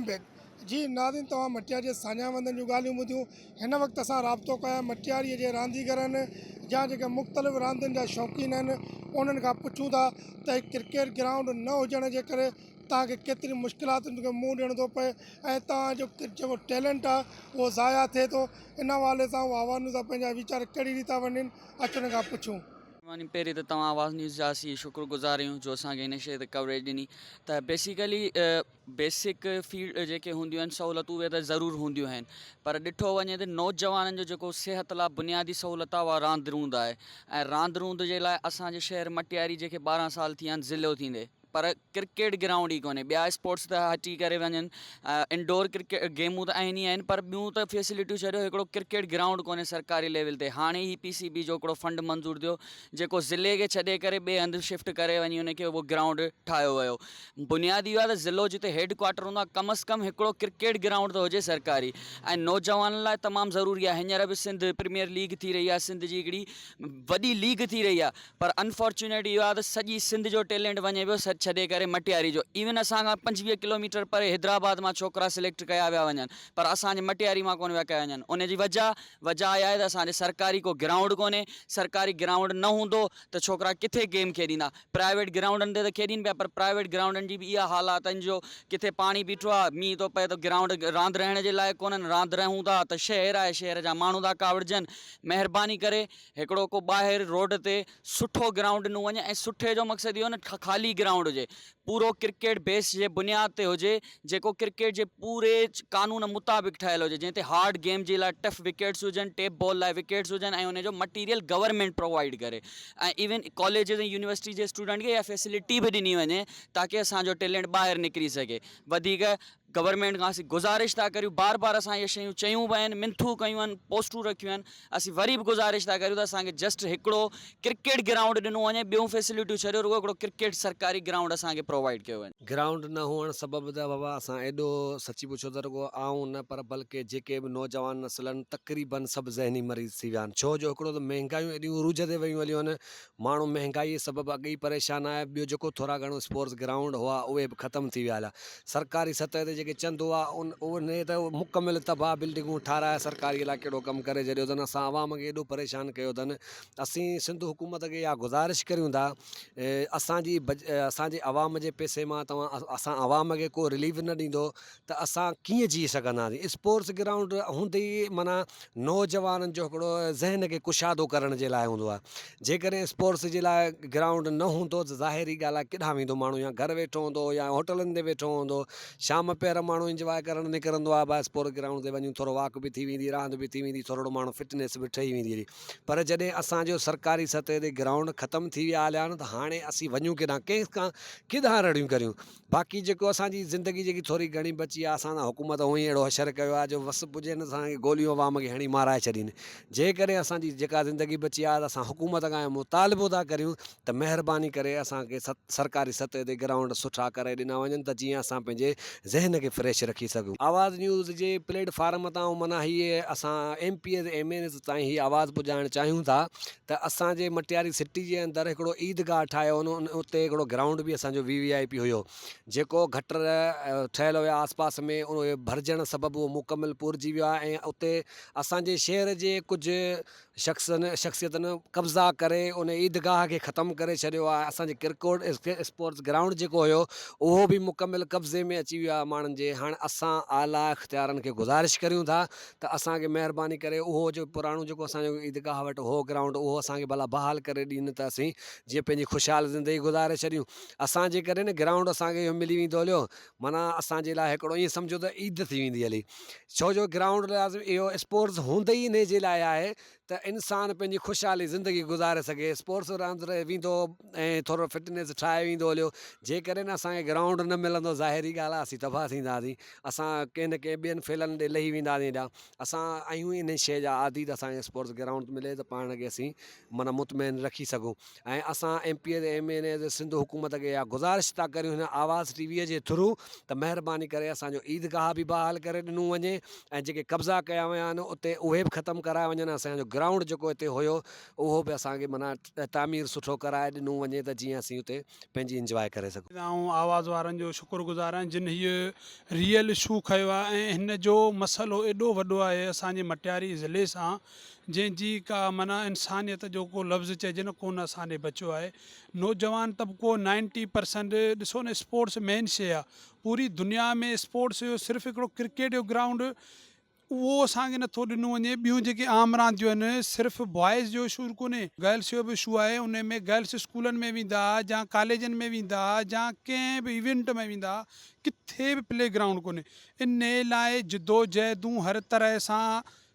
Back. जी नाज़रीन, तव्हां मटियार जे सान्या वंदन जूं ॻाल्हियूं ॿुधियूं। हिन वक़्तु असां राब्तो कयो मटियारीअ जे रांदीगर आहिनि या जेके मुख़्तलिफ़ रांदियुनि जा शौक़ीन आहिनि, उन्हनि खां पुछूं था त क्रिकेट ग्राउंड न हुजण जे करे तव्हांखे केतिरी मुश्किलातुनि खे मुंहुं ॾियणो थो पए ऐं तव्हांजो जेको टैलेंट आहे उहो ज़ाया थिए थो। इन हवाले सां उहा आवाज़ सां पंहिंजा वीचार कढ़ी था वञनि। अचण खां पुछूं। पहिरीं त तव्हां आवाज़ न्यूज़ जा असीं शुक्रगुज़ार आहियूं जो असांखे हिन शइ ते कवरेज ॾिनी। त बेसिकली बेसिक फील्ड जेके हूंदियूं आहिनि सहूलियतूं उहे त ज़रूरु हूंदियूं आहिनि, पर ॾिठो वञे त नौजवाननि जो जेको सिहत लाइ बुनियादी सहूलियत आहे उहा रांदि रूंद आहे। ऐं रांदि रूंद जे लाइ असांजे शहर मटियारी जेके 12 साल थी विया आहिनि ज़िलो थींदे, पर क्रिकेट ग्राउंड ई कोन्हे। ॿिया स्पोर्ट्स त हटी करे वञनि, इंडोर क्रिकेट गेमूं त आहिनि ई आहिनि, पर ॿियूं त फैसिलिटियूं छॾियो, हिकिड़ो क्रिकेट ग्राउंड कोन्हे सरकारी लेवल ते। हाणे ई PCB जो हिकिड़ो फंड मंज़ूरु थियो जेको ज़िले खे छॾे करे ॿिए हंधि शिफ्ट करे वञी उनखे उहो ग्राउंड ठाहियो वियो। बुनियादी इहो आहे त ज़िलो जिते हेड क्वार्टर हूंदो आहे, कम अज़ कम हिकिड़ो क्रिकेट ग्राउंड त हुजे सरकारी। ऐं नौजवाननि लाइ तमामु ज़रूरी आहे। हींअर बि सिंध प्रीमियर लीग थी रही आहे, सिंध जी हिकिड़ी वॾी लीग थी रही आहे, पर अनफॉर्चुनेट इहो आहे त सॼी सिंध जो टैलेंट वञे पियो छॾे करे मटियारी जो। इवन असां खां 25 किलोमीटर परे हैदराबाद मां छोकिरा सिलेक्ट कया विया वञनि, पर असांजे मटियारी मां कोन विया कया वञनि। उनजी वजह इहा आहे त असांजे सरकारी को ग्राउंड कोन्हे। सरकारी ग्राउंड न हूंदो त छोकिरा किथे गेम खेॾींदा। प्राइवेट ग्राउंडनि ते त खेॾीनि पिया, पर प्राइवेट ग्राउंडनि जी बि इहा हालात आहिनि जो किथे पाणी बीठो आहे, मींहुं थो पए त ग्राउंड रांदि रहण जे लाइ कोन्हनि। रांदि रहूं था त शहर आहे, शहर जा माण्हू था कावड़जनि। महिरबानी करे हिकिड़ो को ॿाहिरि रोड ते सुठो ग्राउंड ॾिनो वञे, ऐं सुठे जो मक़सदु इहो न ख़ाली ग्राउंड हुजे, पूरो क्रिकेट बेस जे बुनियाद ते हुजे, जेको क्रिकेट जे पूरे कानून मुताबिक़ ठहियलु हुजे, जंहिं ते हार्ड गेम जे लाइ टफ विकेट्स हुजनि, टेप बॉल लाइ विकेट्स हुजनि, ऐं उनजो मटीरियल गवर्नमेंट प्रोवाइड करे। ऐं इवन कॉलेज ऐं यूनिवर्सिटी जे स्टूडेंट खे इहा फैसिलिटी बि ॾिनी वञे ताकी असांजो टैलेंट ॿाहिरि निकिरी सघे। वधीक गवर्नमेंट खां असीं गुज़ारिश था करियूं, बार बार असां इहे शयूं चयूं बि आहिनि, मिंथूं कयूं आहिनि, पोस्टूं रखियूं आहिनि। असीं वरी बि गुज़ारिश था करियूं त असांखे जस्ट हिकिड़ो क्रिकेट ग्राउंड ॾिनो वञे, ॿियूं फैसिलिटियूं छॾियो, रुगो हिकिड़ो क्रिकेट सरकारी ग्राउंड असांखे प्रोवाइड कयो वञे। ग्राउंड न हुअण सबबु त बाबा असां एॾो सची पुछो त रुगो आऊं न, पर बल्कि जेके बि नौजवान नस्ल आहिनि तक़रीबन सभु ज़हनी मरीज़ थी विया आहिनि। छो जो हिकिड़ो त महांगायूं एॾियूं रूज ते वयूं हलियूं आहिनि, माण्हू महांगाई सबबु अॻे ई परेशान आहे। ॿियो जेको थोरा घणो स्पोर्ट्स ग्राउंड हुआ उहे बि ख़तमु थी विया हलिया। सरकारी सतह ते जेके चंद हुआ उन त मुकमिल तबाह बिल्डिंगूं ठाराए सरकारी लाइ कहिड़ो कमु करे छॾियो अथनि। असां आवाम खे एॾो परेशान कयो अथनि। असीं सिंध हुकूमत खे इहा गुज़ारिश करियूं था, असांजे आवाम जे पैसे मां असां आवाम खे को रिलीफ न ॾींदो त असां कीअं जी सघंदासीं। स्पोर्ट्स ग्राउंड हूंदे ई माना नौजवाननि जो हिकिड़ो ज़हन खे कुशादो करण जे लाइ हूंदो आहे। जेकॾहिं स्पोर्ट्स जे लाइ ग्राउंड न हूंदो त ज़ाहिरी ॻाल्हि आहे किथां वेंदो माण्हू, या घरु वेठो हूंदो या होटलनि ते वेठो हूंदो। शाम पहिरियों माण्हू इंजॉय करणु निकिरंदो आहे, भाई स्पोर्ट्स ग्राउंड ते वञूं, थोरो वॉक बि थी वेंदी, रांदि बि थी वेंदी, थोरो माण्हू फिटनेस बि ठही वेंदी। पर जॾहिं असांजो सरकारी सतह ते ग्राउंड ख़तमु थी विया हलिया आहिनि त हाणे असीं वञूं किथां, कंहिंखां किथां रड़ियूं करियूं। बाक़ी जेको असांजी ज़िंदगी जेकी थोरी घणी बची आहे, असां हुकूमत उहो ई अहिड़ो हशर कयो आहे जो वस पुॼे न असांखे गोलियूं अवाम खे हणी माराए छॾीनि। जेकॾहिं असांजी जेका ज़िंदगी बची आहे त असां हुकूमत खां मुतालिबो था करियूं त महिरबानी करे असांखे सरकारी सतह ते ग्राउंड सुठा करे ॾिना वञनि त जीअं असां पंहिंजे ज़हन खे फ्रेश रखी सघूं। आवाज़ न्यूज़ जे प्लेटफार्म तां माना हीअ असां MP MN ताईं हीअ आवाज़ पुॼाइणु चाहियूं था त असांजे मटियारी सिटी जे अंदरि हिकिड़ो ईदगाह ठाहियो उते हिकिड़ो ग्राउंड बि असांजो VVIP हुयो, जेको गटर ठहियलु हुया आस पास में, उहे भरिजण सबबु उहो मुकमिल पुरिजी वियो आहे। ऐं उते असांजे शहर जे कुझु शख़्सियतनि कब्ज़ा करे उन ईदगाह खे ख़तमु करे छॾियो आहे। असांजे क्रिकेट स्पोर्ट्स ग्राउंड जेको हुयो उहो बि मुकमिल कब्ज़े में अची वियो आहे माण्हुनि जे। हाणे असां आला इख़्तियारनि खे गुज़ारिश करियूं था त असांखे महिरबानी करे उहो जो पुराणो जेको असांजो ईदगाह वटि हो ग्राउंड उहो असांखे भला बहाल करे ॾींद त असीं जीअं पंहिंजी ख़ुशहाल ज़िंदगी गुज़ारे छॾियूं। असांजे करे न ग्राउंड असांखे इहो मिली वेंदो हलियो, माना असांजे लाइ हिकिड़ो ईअं सम्झो त ईद थी वेंदी हली। छो जो ग्राउंड लाइ इहो स्पोर्ट्स हूंदे ई इन जे लाइ आहे त इंसानु पंहिंजी ख़ुशहाली ज़िंदगी गुज़ारे सघे, स्पोर्ट्स रांदि वेंदो ऐं थोरो फिटनेस ठाहे वेंदो हलियो। जेकॾहिं न असांखे ग्राउंड न मिलंदो, ज़ाहिरी ॻाल्हि आहे असीं तबाह थींदासीं। असां कंहिं न कंहिं ॿियनि फेलनि ॾे लही वेंदासीं हेॾा। असां आहियूं इन शइ जा आदी त असांखे स्पोर्ट्स ग्राउंड मिले त पाण खे असीं माना मुतमैन रखी सघूं। ऐं असां MP MN सिंध हुकूमत खे इहा गुज़ारिश था करियूं हिन आवाज़ TV जे थ्रू त महिरबानी करे असांजो ईदगाह बि बहाल करे ॾिनो वञे, ऐं जेके कब्ज़ा कया विया आहिनि उते उहे बि ख़तमु कराए वञनि, असांजो ग्राउंड जेको हिते हुयो उहो बि असांखे माना तामीर सुठो कराए ॾिनो वञे त जीअं असीं हुते पंहिंजी इंजॉय करे सघूं। ऐं आवाज़ वारनि जो शुक्रगुज़ार आहियां जिन हीअ रियल इशू खयो आहे ऐं हिन जो मसइलो एॾो वॾो आहे असांजे मटियारी ज़िले सां जंहिंजी का माना इंसानियत जो को लफ़्ज़ चइजे न कोन असांजे बचियो आहे। नौजवान तबिको 90% ॾिसो न स्पोर्ट्स मेन शइ आहे। पूरी दुनिया में स्पोर्ट्स जो सिर्फ़ु हिकिड़ो क्रिकेट जो ग्राउंड उहो असांखे नथो ॾिनो वञे। ॿियूं जेके आम रांदियूं आहिनि सिर्फ़ु बॉइज़ जो इशू कोन्हे, गर्ल्स जो बि इशू आहे। उन में गर्ल्स स्कूलनि में वेंदा या कॉलेजनि में वेंदा या कंहिं बि इवेंट में वेंदा, किथे बि प्ले ग्राउंड कोन्हे। इन लाइ जिदोजहदूं हर तरह सां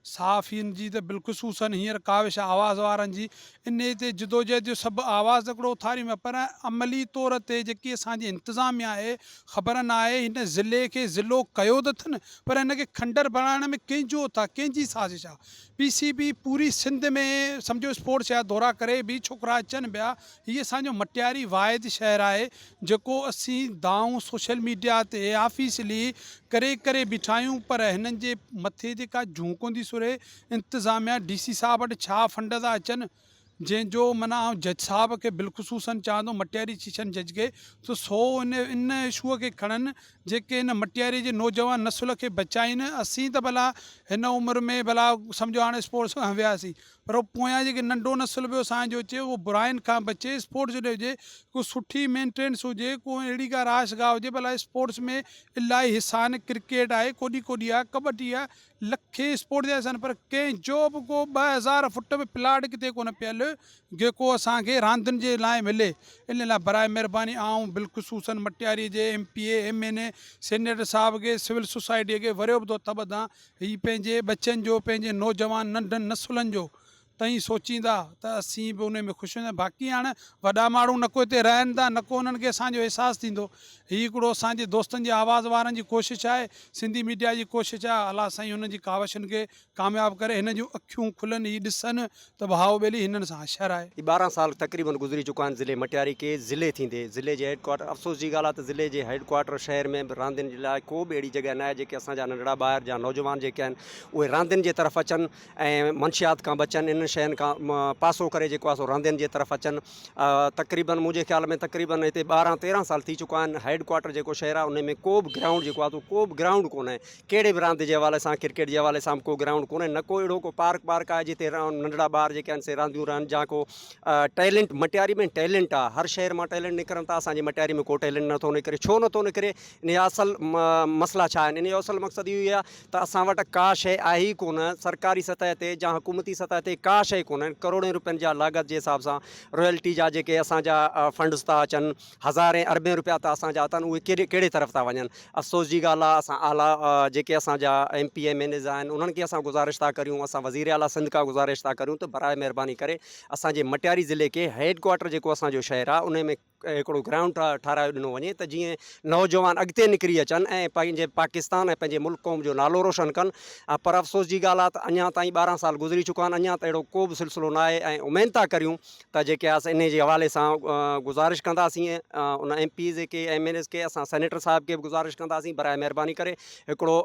साफ़ियुनि जी त बिलख़ुसूसन हींअर काविश आवाज़ वारनि जी इन ते जिदोजहद जो सभु आवाज़ हिकिड़ो उथारियूं पिया, पर अमली तौर ते जेकी असांजी इंतिज़ामिया आहे ख़बर न आहे हिन ज़िले खे ज़िलो कयो त अथनि पर हिनखे खंडर बणाइण में कंहिंजो था, कंहिंजी साज़िश आहे। PCB पूरी सिंध में सम्झो स्पोर्ट्स जा दौरा करे बि छोकिरा अचनि पिया। हीअ असांजो मटियारी वाहिद शहर आहे जेको असीं दाऊं सोशल मीडिया ते ऑफिशियली करे करे बीठा आहियूं, पर हिननि जे मथे जेका झूंक हूंदी सुरे इंतिज़ामिया DC साहब वटि छा फंड था अचनि जंहिंजो माना आउं जज साहब खे बिलख़ुसूसन चवंदो मटियारी सेशन जज खे त इन इशूअ खे खणनि जेके हिन मटियारी जे नौजवान नस्ल खे बचाइनि। असीं त भला हिन उमिरि में भला सम्झो हाणे स्पोर्ट्स खां वियासीं, पर पोयां जेके नंढो नस्ल बि असांजो अचे उहो बुराइनि खां बचे, स्पोर्ट्स जो हुजे, को सुठी मेंटेनेंस हुजे, को अहिड़ी का राशगाह हुजे। भला स्पोर्ट्स में इलाही हिसा आहिनि, क्रिकेट आहे, कोॾी कोॾी आहे, कबड्डी आहे, लखे स्पोर्ट जा आहिनि, पर कंहिंजो बि को 2000 फुट में प्लाट किथे कोन पियल जेको असांखे रांदियुनि जे लाइ मिले। इन लाइ बराए महिरबानी आऊं बिलख़ुसूसन मटियारी जे MPA MNA सीनियर साहब खे सिविल सोसाइटीअ खे वरियो बि थो तबदां हीअ पंहिंजे बच्चनि जो पंहिंजे नौजवान नंढनि नसुलनि जो ताईं सोचींदा त असीं बि उन में ख़ुशि हूंदा। बाक़ी हाणे वॾा माण्हू न को हिते रहनि था न को उन्हनि खे असांजो अहसासु थींदो। हीअ हिकिड़ो असांजे दोस्तनि जी आवाज़ वारनि जी कोशिशि आहे, सिंधी मीडिया जी कोशिशि आहे। अलाह साईं हुननि जी कावशनि खे कामयाबु करे, हिन जूं अखियूं खुलनि, हीअ ॾिसनि त भाउ ॿेली हिननि सां हशर आहे। 12 साल तकरीबन गुज़री चुका आहिनि ज़िले मटियारी के ज़िले थींदे, ज़िले जे हेडक्वार्टर। अफ़सोस जी ॻाल्हि आहे त ज़िले जे हेडक्वार्टर शहर में बि रांदियुनि जे लाइ को बि अहिड़ी जॻह न आहे जेके असांजा नंढड़ा ॿार या नौजवान जेके आहिनि उहे रांदियुनि जे तरफ़ अचनि ऐं मंशियात खां बचनि, इन शयुनि खां पासो करे जेको आहे सो रांदियुनि जे तरफ़ अचनि। तकरीबन मुंहिंजे ख़्याल में तकरीबन हिते 12-13 साल थी चुका आहिनि। हेडक्वार्टर जेको शहर आहे उन में को बि ग्राउंड जेको आहे को बि ग्राउंड कोन्हे, कहिड़े बि रांदि जे हवाले सां, क्रिकेट जे हवाले सां को ग्राउंड कोन्हे, न को अहिड़ो को पार्क आहे जिते नंढड़ा ॿार जेके आहिनि से रांदियूं रहनि या को टैलेंट। मटियारी में टैलेंट आहे, हर शहर मां टैलेंट निकिरनि था, असांजी मटियारी में को टैलेंट नथो निकिरे। छो नथो निकिरे? इन जा असल मसइला छा आहिनि? इन जो असल मक़सदु इहो आहे त असां वटि का शइ आहे ई कोन, सरकारी सतह ते या हुकूमती सतह ते का शइ कोन्हे। करोड़े रुपयनि जा लागत जे हिसाब सां रॉयल्टी जा जेके असांजा फंड्स था अचनि, हज़ारे अरबे रुपया था असांजा अथनि, उहे कहिड़े तरफ़ था वञनि। अफ़सोस जी ॻाल्हि आहे असां आला जेके असांजा MP MNAs आहिनि उन्हनि खे असां गुज़ारिश था करियूं, असां वज़ीर आला सिंध खां गुज़ारिश था करियूं त बराए महिरबानी करे असांजे मटियारी ज़िले के हेडक्वार्टर जेको असांजो शहर आहे उन में हिकिड़ो ग्राउंड ठारायो ॾिनो वञे त जीअं नौजवान अॻिते निकिरी अचनि ऐं पंहिंजे पाकिस्तान ऐं पंहिंजे मुल्क क़ौम जो नालो रोशन कनि। पर अफ़सोस जी ॻाल्हि आहे त अञा ताईं 12 साल गुज़री चुका आहिनि, अञा त अहिड़ो को बि सिलसिलो न आहे। ऐं उमेद था करियूं त जेके आहे इन जे हवाले सां गुज़ारिश कंदासीं, उन MPs के MNAs के असां सेनेटर साहिब खे बि गुज़ारिश कंदासीं बराए महिरबानी करे हिकिड़ो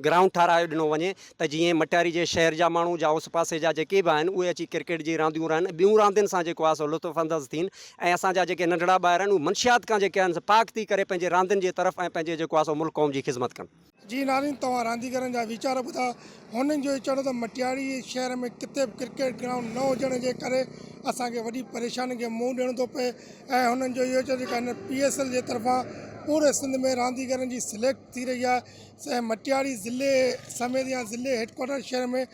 ग्राउंड ठारायो ॾिनो वञे त जीअं मटियारी जे शहर जा माण्हू या उस पासे जा जेके बि आहिनि उहे अची क्रिकेट जी रांदियूं रहनि, ॿियूं रांदियुनि सां जेको आहे सो लुत्फ़अंदोज़ थियनि ऐं असांजा जेके नंढड़ा ॿार आहिनि उहे मंशियात खां जेके आहिनि पाक थी करे पंहिंजे रांदियुनि जे तरफ़ ऐं पंहिंजे जेको आहे सो मुल्क क़ौम जी ख़िदमत कनि। जी नाज़रीन, तव्हां रांदीगरनि जा वीचार ॿुधा। हुननि जो चवणो त मटियारी शहर में किथे बि क्रिकेट ग्राउंड न हुजण जे करे असांखे वॾी परेशानी खे मुंहुं ॾियणो थो पए। ऐं हुननि जो इहो चयो जेका हिन PSL जे तरफ़ां पूरे सिंध में रांदीगरनि जी सिलेक्ट थी रही आहे। मटियारी ज़िले समेत या ज़िले हेडक्वार्टर शहर में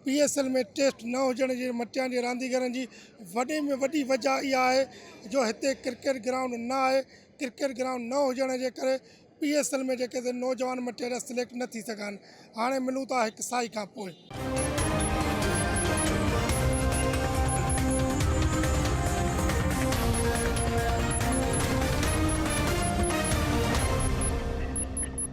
PSL में टेस्ट न हुजण जे मटियारी जे रांदीगरनि जी वॾे में वॾी वजह इहा आहे जो हिते क्रिकेट ग्राउंड न आहे। क्रिकेट ग्राउंड न हुजण जे करे PSL में जेके नौजवान मटियारी सिलेक्ट न थी सघनि। हाणे मिलूं था हिकु साई खां पोइ।